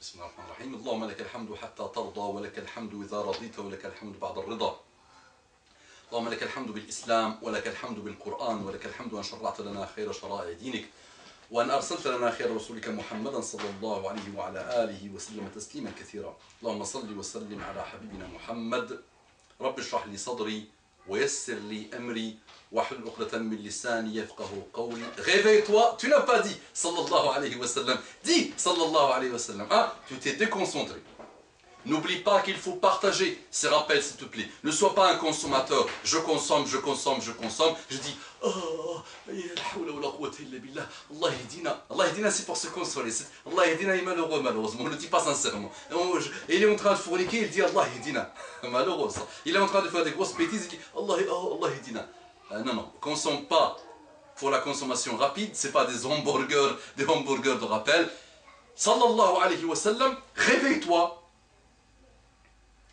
بسم الله الرحمن الرحيم. اللهم لك الحمد حتى ترضى ولك الحمد إذا رضيت ولك الحمد بعد الرضا. اللهم لك الحمد بالإسلام ولك الحمد بالقرآن ولك الحمد أن شرعت لنا خير شرائع دينك وأن أرسلت لنا خير رسولك محمدا صلى الله عليه وعلى آله وسلم تسليما كثيرا. اللهم صل وسلم على حبيبنا محمد. رب اشرح لي صدري ويسر لي أمري واحلل عقدة من لساني يفقهوا قولي. Réveille-toi, tu n'as pas dit sallallahu alayhi wa sallam. Dis sallallahu alayhi wa sallam. Ah, tu t'es déconcentré. N'oublie pas qu'il faut partager ces rappels, s'il te plaît. Ne sois pas un consommateur. Je consomme, je consomme, je consomme. Je dis, oh, Allah Yahdina, c'est pour se consoler. Allah Yahdina est malheureux, malheureusement. On ne le dit pas sincèrement. Il est en train de forniquer, il dit Allah Yahdina. Malheureux, ça. Il est en train de faire des grosses bêtises, il dit Allah Yahdina. Non, non, consomme pas pour la consommation rapide. Ce n'est pas des hamburgers de rappel. Sallallahu alayhi wa sallam, réveille-toi.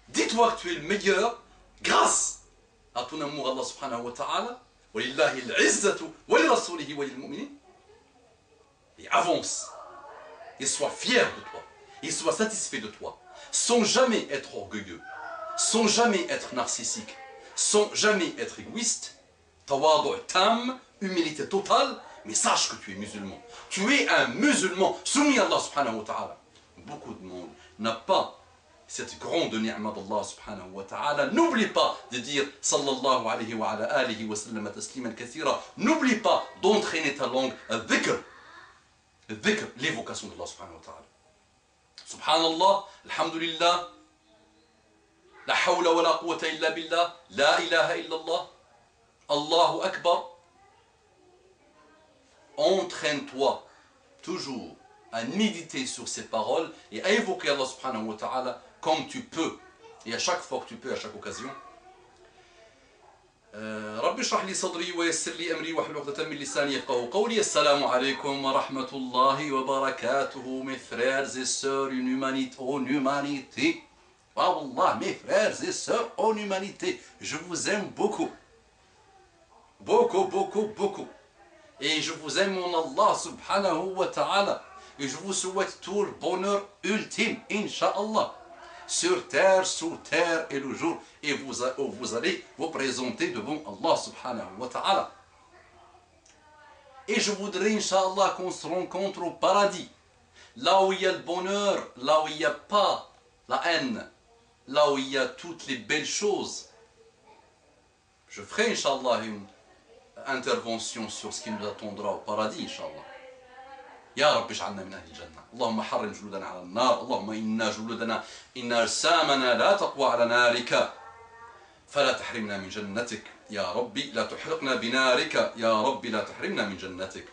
Dis-toi que tu es le meilleur grâce à ton amour à Allah subhanahu wa ta'ala. Walillahi al-izzatu wa li rasulihi wa lil mu'minin. Et avance. Et sois fier de toi. Et sois satisfait de toi. Sans jamais être orgueilleux. Sans jamais être narcissique. Sans jamais être égoïste. Tawadu' tam, humilité totale. Mais sache que tu es musulman. Tu es un musulman soumis à Allah subhanahu wa ta'ala. Beaucoup de monde n'a pas cette grande ni'ma d'Allah subhanahu wa ta'ala. N'oublie pas de dire sallallahu alayhi wa ala alihi wa sallam tasliman kathira. N'oublie pas d'entraîner ta langue al-dhikr. Al-dhikr, l'évocation d'Allah subhanahu wa ta'ala. Subhanallah, alhamdulillah, la hawla wa la quwwata illa billah, la ilaha illallah, Allahu akbar. Entraîne-toi toujours à méditer sur ces paroles et à évoquer Allah subhanahu wa ta'ala comme tu peux, et à chaque fois que tu peux, à chaque occasion. رب اشرح لي صدري ويسر لي أمري واحلل عقدة من لساني يفقهوا قولي. السلام عليكم ورحمة الله وبركاته. Mes frères et sœurs en humanité. Wallah, mes frères et sœurs en humanité, je vous aime beaucoup. Beaucoup, beaucoup, beaucoup. Et je vous aime en Allah subhanahu wa ta'ala. Et je vous souhaite tout le bonheur ultime, Inch'Allah. Sur terre, sous terre et le jour. Et vous allez vous présenter devant Allah subhanahu wa ta'ala. Et je voudrais, Inch'Allah, qu'on se rencontre au paradis. Là où il y a le bonheur, là où il n'y a pas la haine. Là où il y a toutes les belles choses. Je ferai, Inch'Allah, une intervention sur ce qui nous attendra au paradis, Inch'Allah. يا رب اجعلنا من أهل الجنة. اللهم حرم جلودنا على النار. اللهم إنا جلودنا إن أجسامنا لا تقوى على نارك فلا تحرمنا من جنتك يا ربي لا تحرقنا بنارك يا ربي لا تحرمنا من جنتك.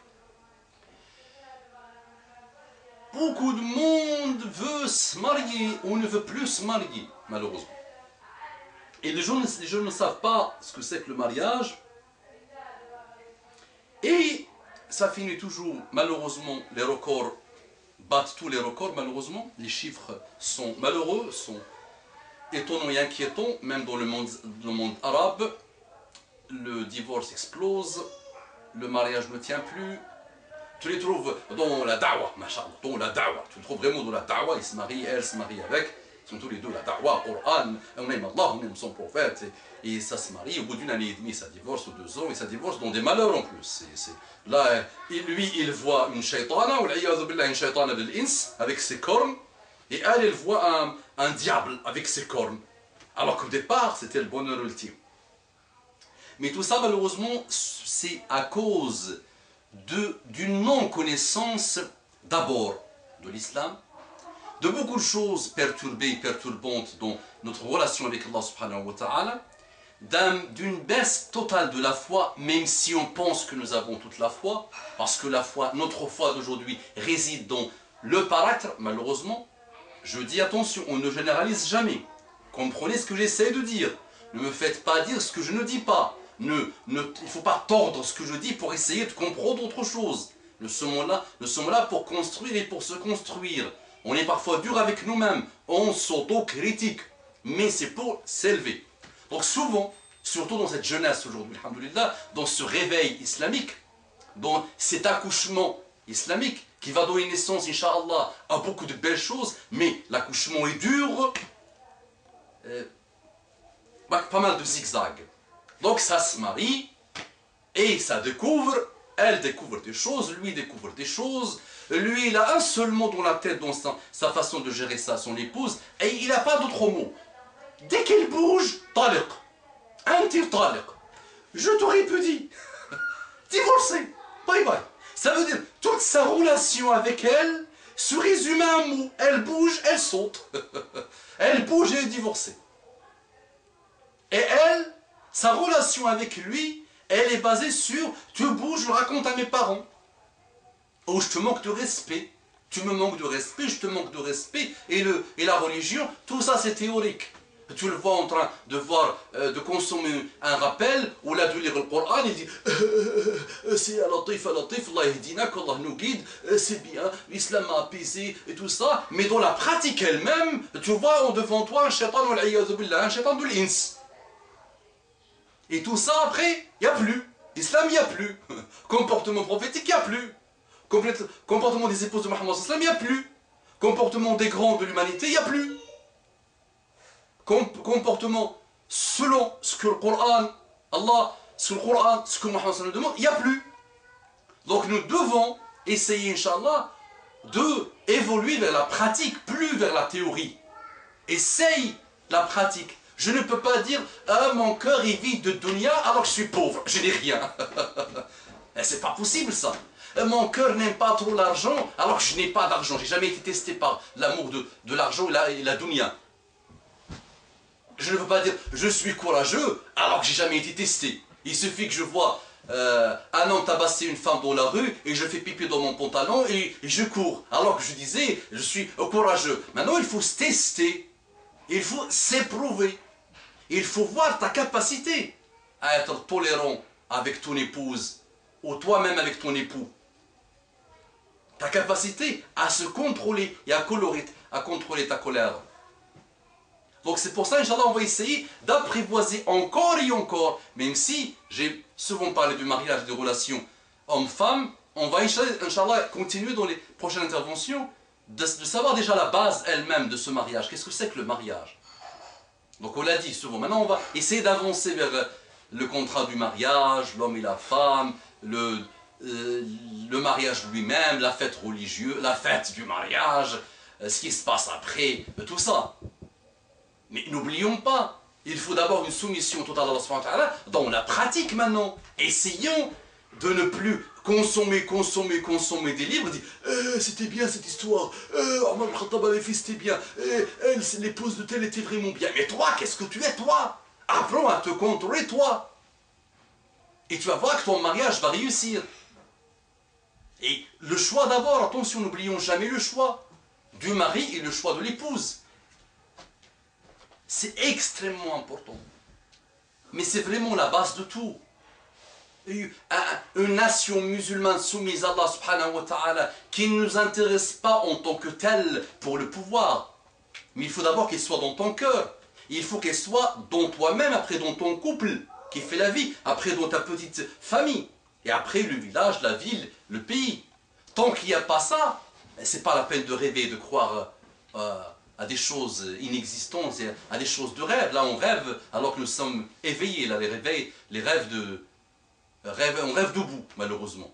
Beaucoup de monde veut se marier ou ne veut plus se marier, malheureusement. Et les gens ne savent pas ce que c'est que le mariage. Et ça finit toujours, malheureusement, les records battent tous les records, malheureusement. Les chiffres sont malheureux, sont étonnants et inquiétants, même dans le monde arabe. Le divorce explose, le mariage ne tient plus. Tu les trouves dans la da'wa, machallah, dans la da'wa. Tu les trouves vraiment dans la da'wa, ils se marient, elle se marie avec. Ils sont tous les deux la da'wa, Coran, on aime Allah, on aime son prophète. Et ça se marie, au bout d'une année et demie, ça divorce, ou 2 ans, et ça divorce dans des malheurs en plus. Là, lui, il voit une shaytana, ou une shaytana de l'ins, avec ses cornes, et elle voit un diable avec ses cornes. Alors qu'au départ, c'était le bonheur ultime. Mais tout ça, malheureusement, c'est à cause d'une non-connaissance, d'abord, de l'islam, de beaucoup de choses perturbées, perturbantes dans notre relation avec Allah subhanahu wa ta'ala, d'une baisse totale de la foi, même si on pense que nous avons toute la foi, parce que la foi, notre foi d'aujourd'hui réside dans le paraître, malheureusement. Je dis attention, on ne généralise jamais. Comprenez ce que j'essaie de dire. Ne me faites pas dire ce que je ne dis pas. Il ne faut pas tordre ce que je dis pour essayer de comprendre autre chose. Nous sommes là pour construire et pour se construire. On est parfois dur avec nous-mêmes, on s'auto-critique, mais c'est pour s'élever. Donc souvent, surtout dans cette jeunesse aujourd'hui, alhamdoulilah, dans ce réveil islamique, dans cet accouchement islamique, qui va donner naissance, Inch'Allah, à beaucoup de belles choses, mais l'accouchement est dur, pas mal de zigzags. Donc ça se marie, et ça découvre, elle découvre des choses, lui découvre des choses, lui il a un seul mot dans la tête, dans sa façon de gérer ça, son épouse, et il n'a pas d'autre mot. Dès qu'elle bouge, taliq, un tir taliq. Je t'aurais pu dire, divorcé, bye bye. Ça veut dire, toute sa relation avec elle se résume à un mot. Elle bouge, elle saute. Elle bouge et elle est divorcée. Et elle, sa relation avec lui, elle est basée sur, tu bouges, je raconte à mes parents. Oh, je te manque de respect. Tu me manques de respect, je te manque de respect. Et la religion, tout ça c'est théorique. Tu le vois en train de de consommer un rappel, ou là de lire le Coran, il dit c'est Latif, Allah yahdina, qu'Allah nous guide, c'est bien, l'islam a apaisé et tout ça, mais dans la pratique elle-même, tu vois devant toi un shaitan, un shaitan de l'ins. Et tout ça après, il n'y a plus. L'islam, il n'y a plus. Comportement prophétique, il n'y a plus. Comportement des épouses de Mohammed, il n'y a plus. Comportement des grands de l'humanité, il n'y a plus. Comportement selon ce que le Coran, Allah, ce que Mohammed nous demande, il n'y a plus. Donc nous devons essayer, Inch'Allah, d'évoluer vers la pratique, plus vers la théorie. Essaye la pratique. Je ne peux pas dire ah, mon cœur est vide de dunya alors que je suis pauvre, je n'ai rien. C'est pas possible ça. Mon cœur n'aime pas trop l'argent alors que je n'ai pas d'argent. J'ai jamais été testé par l'amour de l'argent et la dunya. Je ne peux pas dire je suis courageux alors que j'ai jamais été testé. Il suffit que je vois un homme tabasser une femme dans la rue et je fais pipi dans mon pantalon et je cours. Alors que je disais je suis courageux. Maintenant il faut se tester. Il faut s'éprouver. Il faut voir ta capacité à être tolérant avec ton épouse ou toi-même avec ton époux. Ta capacité à se contrôler et à contrôler ta colère. Donc c'est pour ça, Inch'Allah, on va essayer d'apprivoiser encore et encore, même si j'ai souvent parlé du mariage, des relations homme-femme, on va, Inch'Allah, continuer dans les prochaines interventions de savoir déjà la base elle-même de ce mariage. Qu'est-ce que c'est que le mariage? Donc on l'a dit souvent. Maintenant on va essayer d'avancer vers le contrat du mariage, l'homme et la femme, le mariage lui-même, la fête religieuse, la fête du mariage, ce qui se passe après, tout ça. Mais n'oublions pas, il faut d'abord une soumission totale à Allah subhanahu wa ta'ala dans la pratique maintenant. Essayons de ne plus consommer des livres, dire c'était bien cette histoire, Omar al-Khattab avait fait c'était bien, elle, c'est l'épouse de tel était vraiment bien. Mais toi, qu'est-ce que tu es toi? Apprends à te contrôler toi. Et tu vas voir que ton mariage va réussir. Et le choix d'abord, attention, n'oublions jamais le choix du mari et le choix de l'épouse. C'est extrêmement important. Mais c'est vraiment la base de tout. Une nation musulmane soumise à Allah subhanahu wa ta'ala qui ne nous intéresse pas en tant que telle pour le pouvoir. Mais il faut d'abord qu'elle soit dans ton cœur. Il faut qu'elle soit dans toi-même, après dans ton couple qui fait la vie, après dans ta petite famille, et après le village, la ville, le pays. Tant qu'il n'y a pas ça, c'est pas la peine de rêver, de croire à des choses inexistantes, à des choses de rêve. Là on rêve alors que nous sommes éveillés. Là les rêves on rêve debout, malheureusement.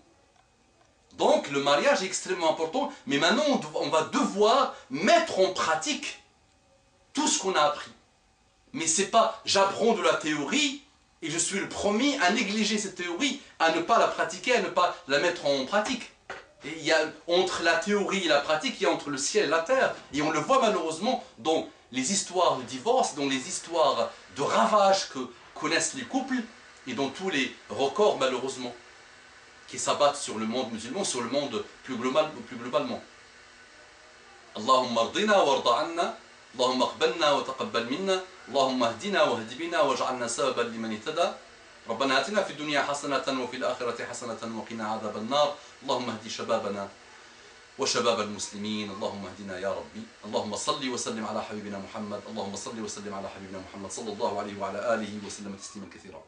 Donc le mariage est extrêmement important, mais maintenant on va devoir mettre en pratique tout ce qu'on a appris. Mais c'est pas j'apprends de la théorie et je suis le premier à négliger cette théorie, à ne pas la pratiquer, à ne pas la mettre en pratique. Et il y a entre la théorie et la pratique, il y a entre le ciel et la terre. Et on le voit malheureusement dans les histoires de divorce, dans les histoires de ravages que connaissent les couples, et dans tous les records malheureusement qui s'abattent sur le monde musulman, sur le monde plus globalement. Allahumma ardina warda anna, Allahumma aqbalna wa taqabbal minna, Allahumma ahdina wa hdi bina waj'alna sababan liman ihtada. ربنا آتنا في الدنيا حسنة وفي الآخرة حسنة وقنا عذاب النار. اللهم اهد شبابنا وشباب المسلمين. اللهم اهدنا يا ربي. اللهم صل وسلم على حبيبنا محمد. اللهم صل وسلم على حبيبنا محمد صلى الله عليه وعلى آله وسلم تسليما كثيرا.